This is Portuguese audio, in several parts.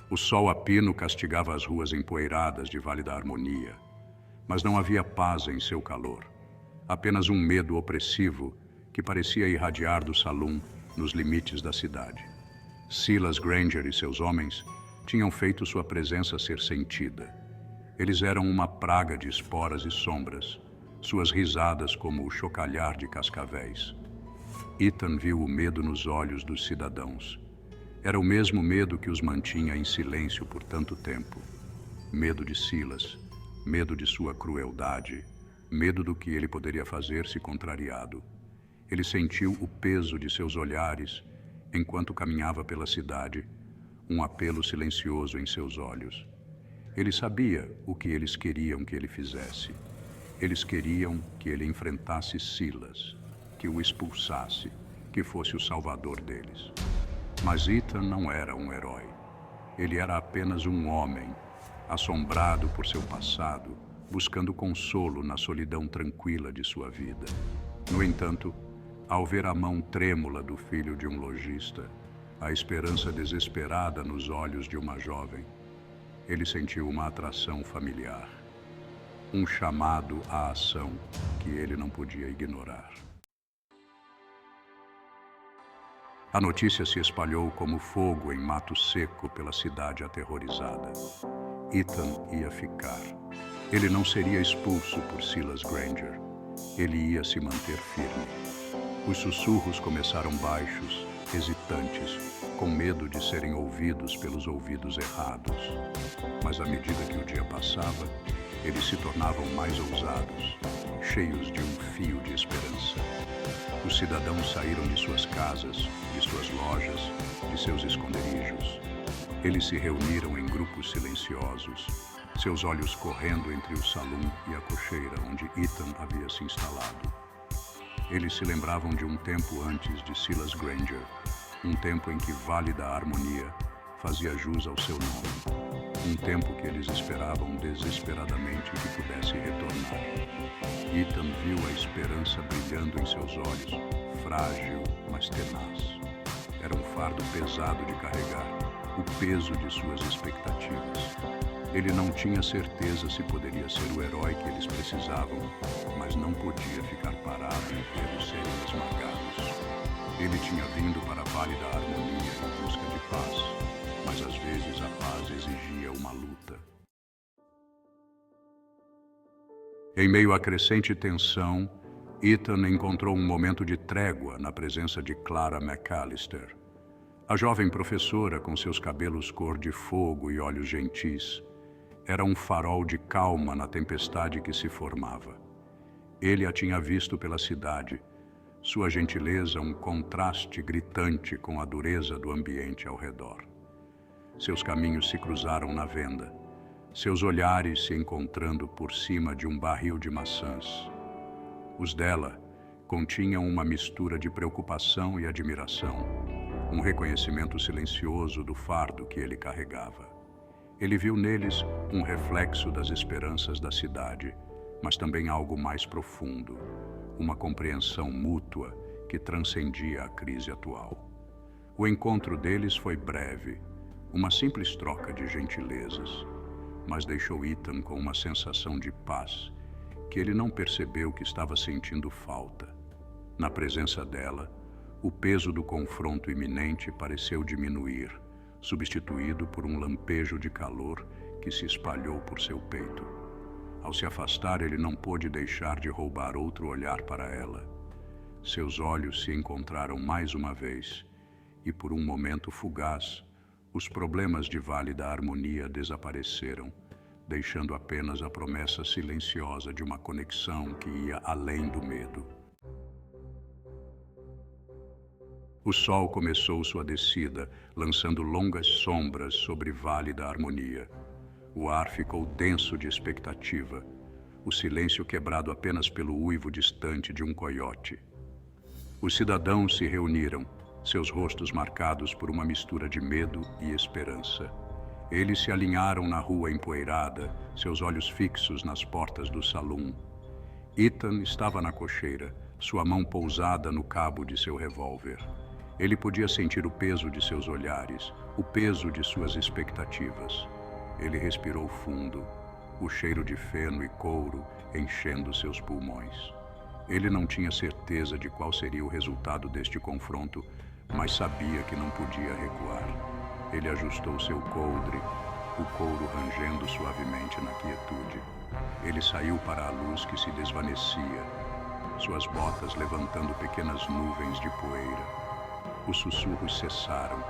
O sol a pino castigava as ruas empoeiradas de Vale da Harmonia, mas não havia paz em seu calor. Apenas um medo opressivo que parecia irradiar do salão nos limites da cidade. Silas Granger e seus homens tinham feito sua presença ser sentida. Eles eram uma praga de esporas e sombras, suas risadas como o chocalhar de cascavéis. Ethan viu o medo nos olhos dos cidadãos. Era o mesmo medo que os mantinha em silêncio por tanto tempo. Medo de Silas, medo de sua crueldade, medo do que ele poderia fazer se contrariado. Ele sentiu o peso de seus olhares enquanto caminhava pela cidade, um apelo silencioso em seus olhos. Ele sabia o que eles queriam que ele fizesse. Eles queriam que ele enfrentasse Silas, que o expulsasse, que fosse o salvador deles. Mas Ethan não era um herói. Ele era apenas um homem, assombrado por seu passado, buscando consolo na solidão tranquila de sua vida. No entanto, ao ver a mão trêmula do filho de um lojista, a esperança desesperada nos olhos de uma jovem, ele sentiu uma atração familiar, um chamado à ação que ele não podia ignorar. A notícia se espalhou como fogo em mato seco pela cidade aterrorizada. Ethan ia ficar. Ele não seria expulso por Silas Granger. Ele ia se manter firme. Os sussurros começaram baixos, hesitantes, com medo de serem ouvidos pelos ouvidos errados. Mas à medida que o dia passava, eles se tornavam mais ousados, cheios de um fio de esperança. Os cidadãos saíram de suas casas, de suas lojas, de seus esconderijos. Eles se reuniram em grupos silenciosos, seus olhos correndo entre o salão e a cocheira onde Ethan havia se instalado. Eles se lembravam de um tempo antes de Silas Granger, um tempo em que Vale da Harmonia fazia jus ao seu nome, um tempo que eles esperavam desesperadamente que pudesse retornar. Ethan viu a esperança brilhando em seus olhos, frágil, mas tenaz. Era um fardo pesado de carregar, o peso de suas expectativas. Ele não tinha certeza se poderia ser o herói que eles precisavam, mas não podia ficar parado e vê-los serem esmagados. Ele tinha vindo para a Vale da Harmonia em busca de paz, mas às vezes a paz exigia uma luta. Em meio à crescente tensão, Ethan encontrou um momento de trégua na presença de Clara McAllister. A jovem professora, com seus cabelos cor de fogo e olhos gentis, era um farol de calma na tempestade que se formava. Ele a tinha visto pela cidade, sua gentileza um contraste gritante com a dureza do ambiente ao redor. Seus caminhos se cruzaram na venda, seus olhares se encontrando por cima de um barril de maçãs. Os dela continham uma mistura de preocupação e admiração, um reconhecimento silencioso do fardo que ele carregava. Ele viu neles um reflexo das esperanças da cidade, mas também algo mais profundo, uma compreensão mútua que transcendia a crise atual. O encontro deles foi breve, uma simples troca de gentilezas, mas deixou Ethan com uma sensação de paz que ele não percebeu que estava sentindo falta. Na presença dela, o peso do confronto iminente pareceu diminuir, substituído por um lampejo de calor que se espalhou por seu peito. Ao se afastar, ele não pôde deixar de roubar outro olhar para ela. Seus olhos se encontraram mais uma vez, e por um momento fugaz, os problemas de Vale da Harmonia desapareceram, deixando apenas a promessa silenciosa de uma conexão que ia além do medo. O sol começou sua descida, lançando longas sombras sobre Vale da Harmonia. O ar ficou denso de expectativa, o silêncio quebrado apenas pelo uivo distante de um coiote. Os cidadãos se reuniram, seus rostos marcados por uma mistura de medo e esperança. Eles se alinharam na rua empoeirada, seus olhos fixos nas portas do salão. Ethan estava na cocheira, sua mão pousada no cabo de seu revólver. Ele podia sentir o peso de seus olhares, o peso de suas expectativas. Ele respirou fundo, o cheiro de feno e couro enchendo seus pulmões. Ele não tinha certeza de qual seria o resultado deste confronto, mas sabia que não podia recuar. Ele ajustou seu coldre, o couro rangendo suavemente na quietude. Ele saiu para a luz que se desvanecia, suas botas levantando pequenas nuvens de poeira. Os sussurros cessaram.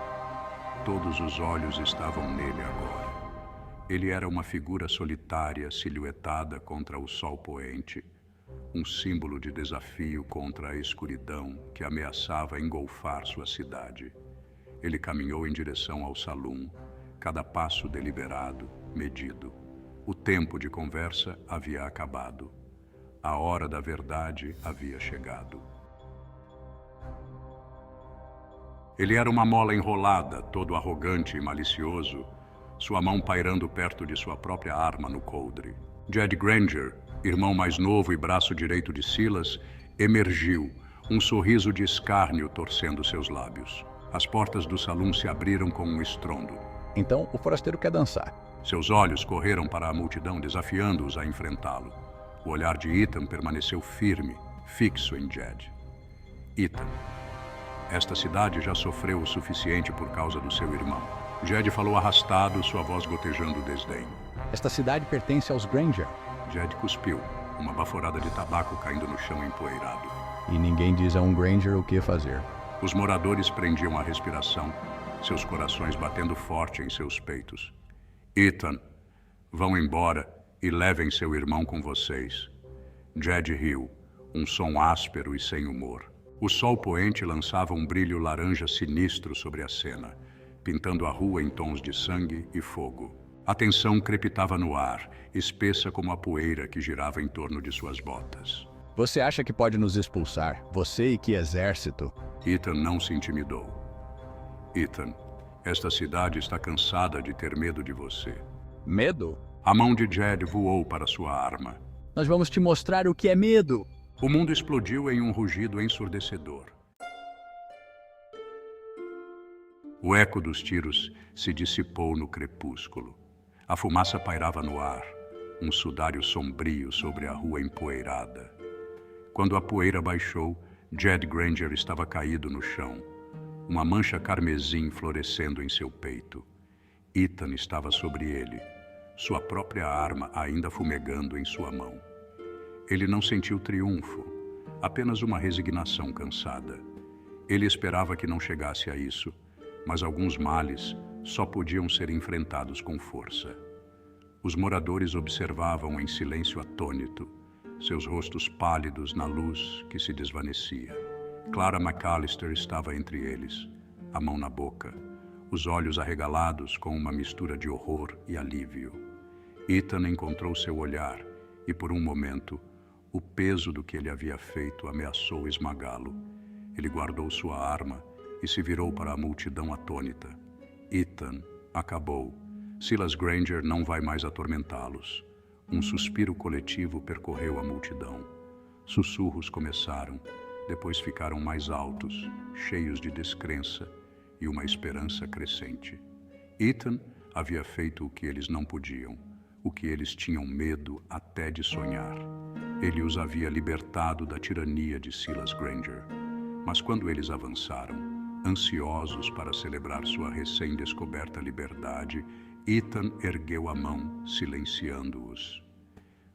Todos os olhos estavam nele agora. Ele era uma figura solitária, silhuetada contra o sol poente, um símbolo de desafio contra a escuridão que ameaçava engolfar sua cidade. Ele caminhou em direção ao salão, cada passo deliberado, medido. O tempo de conversa havia acabado. A hora da verdade havia chegado. Ele era uma mola enrolada, todo arrogante e malicioso, sua mão pairando perto de sua própria arma no coldre. Jed Granger, irmão mais novo e braço direito de Silas, emergiu, um sorriso de escárnio torcendo seus lábios. As portas do salão se abriram com um estrondo. Então, o forasteiro quer dançar. Seus olhos correram para a multidão, desafiando-os a enfrentá-lo. O olhar de Ethan permaneceu firme, fixo em Jed. Ethan. Esta cidade já sofreu o suficiente por causa do seu irmão. Jed falou arrastado, sua voz gotejando desdém. Esta cidade pertence aos Granger. Jed cuspiu, uma baforada de tabaco caindo no chão empoeirado. E ninguém diz a um Granger o que fazer. Os moradores prendiam a respiração, seus corações batendo forte em seus peitos. Ethan, vão embora e levem seu irmão com vocês. Jed riu, um som áspero e sem humor. O sol poente lançava um brilho laranja sinistro sobre a cena, pintando a rua em tons de sangue e fogo. A tensão crepitava no ar, espessa como a poeira que girava em torno de suas botas. Você acha que pode nos expulsar? Você e que exército? Ethan não se intimidou. Ethan, esta cidade está cansada de ter medo de você. Medo? A mão de Jed voou para sua arma. Nós vamos te mostrar o que é medo. O mundo explodiu em um rugido ensurdecedor. O eco dos tiros se dissipou no crepúsculo. A fumaça pairava no ar, um sudário sombrio sobre a rua empoeirada. Quando a poeira baixou, Jed Granger estava caído no chão, uma mancha carmesim florescendo em seu peito. Ethan estava sobre ele, sua própria arma ainda fumegando em sua mão. Ele não sentiu triunfo, apenas uma resignação cansada. Ele esperava que não chegasse a isso, mas alguns males só podiam ser enfrentados com força. Os moradores observavam em silêncio atônito, seus rostos pálidos na luz que se desvanecia. Clara McAllister estava entre eles, a mão na boca, os olhos arregalados com uma mistura de horror e alívio. Ethan encontrou seu olhar e, por um momento, o peso do que ele havia feito ameaçou esmagá-lo. Ele guardou sua arma e se virou para a multidão atônita. Ethan, acabou. Silas Granger não vai mais atormentá-los. Um suspiro coletivo percorreu a multidão. Sussurros começaram, depois ficaram mais altos, cheios de descrença e uma esperança crescente. Ethan havia feito o que eles não podiam, o que eles tinham medo até de sonhar. Ele os havia libertado da tirania de Silas Granger. Mas quando eles avançaram, ansiosos para celebrar sua recém-descoberta liberdade, Ethan ergueu a mão, silenciando-os.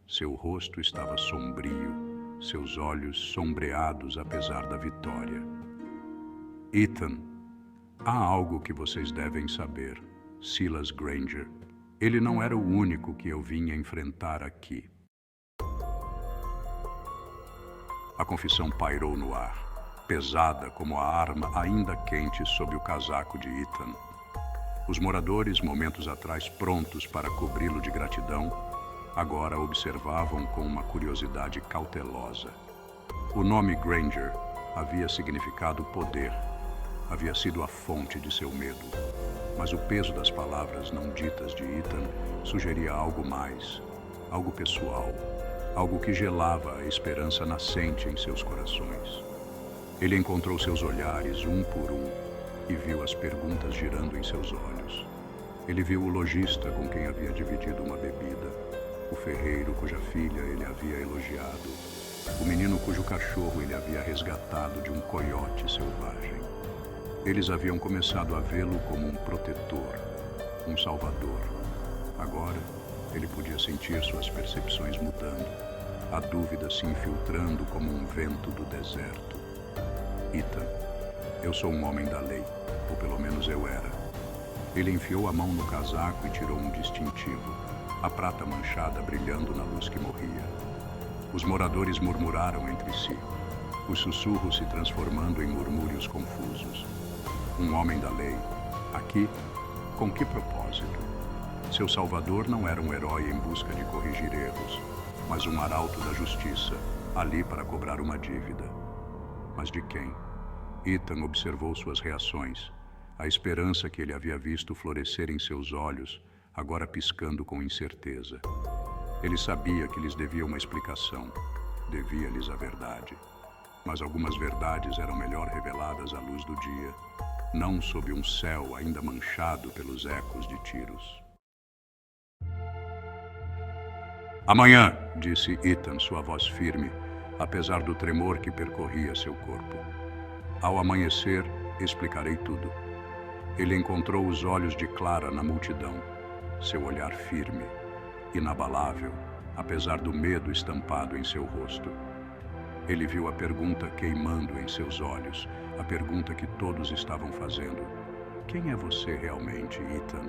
Seu rosto estava sombrio, seus olhos sombreados apesar da vitória. Ethan, há algo que vocês devem saber. Silas Granger. Ele não era o único que eu vinha enfrentar aqui. A confissão pairou no ar, pesada como a arma ainda quente sob o casaco de Ethan. Os moradores, momentos atrás prontos para cobri-lo de gratidão, agora observavam com uma curiosidade cautelosa. O nome Granger havia significado poder, havia sido a fonte de seu medo. Mas o peso das palavras não ditas de Ethan sugeria algo mais, algo pessoal, algo que gelava a esperança nascente em seus corações. Ele encontrou seus olhares um por um e viu as perguntas girando em seus olhos. Ele viu o lojista com quem havia dividido uma bebida, o ferreiro cuja filha ele havia elogiado, o menino cujo cachorro ele havia resgatado de um coiote selvagem. Eles haviam começado a vê-lo como um protetor, um salvador. Agora, ele podia sentir suas percepções mudando, a dúvida se infiltrando como um vento do deserto. Ethan, eu sou um homem da lei, ou pelo menos eu era. Ele enfiou a mão no casaco e tirou um distintivo, a prata manchada brilhando na luz que morria. Os moradores murmuraram entre si, os sussurros se transformando em murmúrios confusos. Um homem da lei, aqui, com que propósito? Seu salvador não era um herói em busca de corrigir erros, mas um arauto da justiça, ali para cobrar uma dívida. Mas de quem? Ethan observou suas reações, a esperança que ele havia visto florescer em seus olhos, agora piscando com incerteza. Ele sabia que lhes devia uma explicação, devia-lhes a verdade. Mas algumas verdades eram melhor reveladas à luz do dia, não sob um céu ainda manchado pelos ecos de tiros. Amanhã, disse Ethan, sua voz firme, apesar do tremor que percorria seu corpo. Ao amanhecer, explicarei tudo. Ele encontrou os olhos de Clara na multidão, seu olhar firme, inabalável, apesar do medo estampado em seu rosto. Ele viu a pergunta queimando em seus olhos, a pergunta que todos estavam fazendo. Quem é você realmente, Ethan?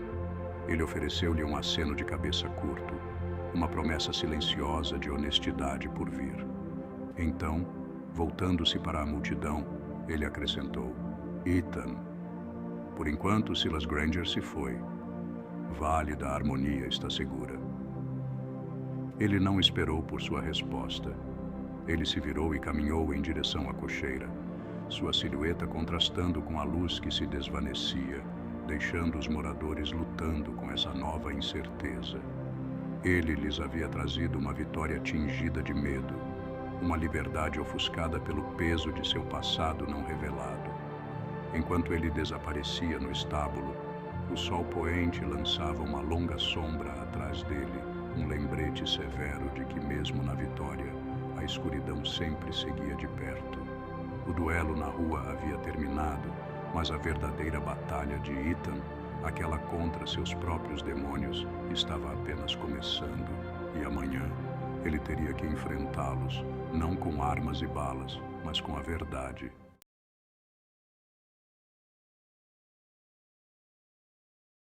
Ele ofereceu-lhe um aceno de cabeça curto, uma promessa silenciosa de honestidade por vir. Então, voltando-se para a multidão, ele acrescentou, Ethan, por enquanto Silas Granger se foi. Vale da Harmonia está segura. Ele não esperou por sua resposta. Ele se virou e caminhou em direção à cocheira, sua silhueta contrastando com a luz que se desvanecia, deixando os moradores lutando com essa nova incerteza. Ele lhes havia trazido uma vitória tingida de medo, uma liberdade ofuscada pelo peso de seu passado não revelado. Enquanto ele desaparecia no estábulo, o sol poente lançava uma longa sombra atrás dele, um lembrete severo de que mesmo na vitória, a escuridão sempre seguia de perto. O duelo na rua havia terminado, mas a verdadeira batalha de Ethan, aquela contra seus próprios demônios, estava apenas começando, e amanhã ele teria que enfrentá-los, não com armas e balas, mas com a verdade.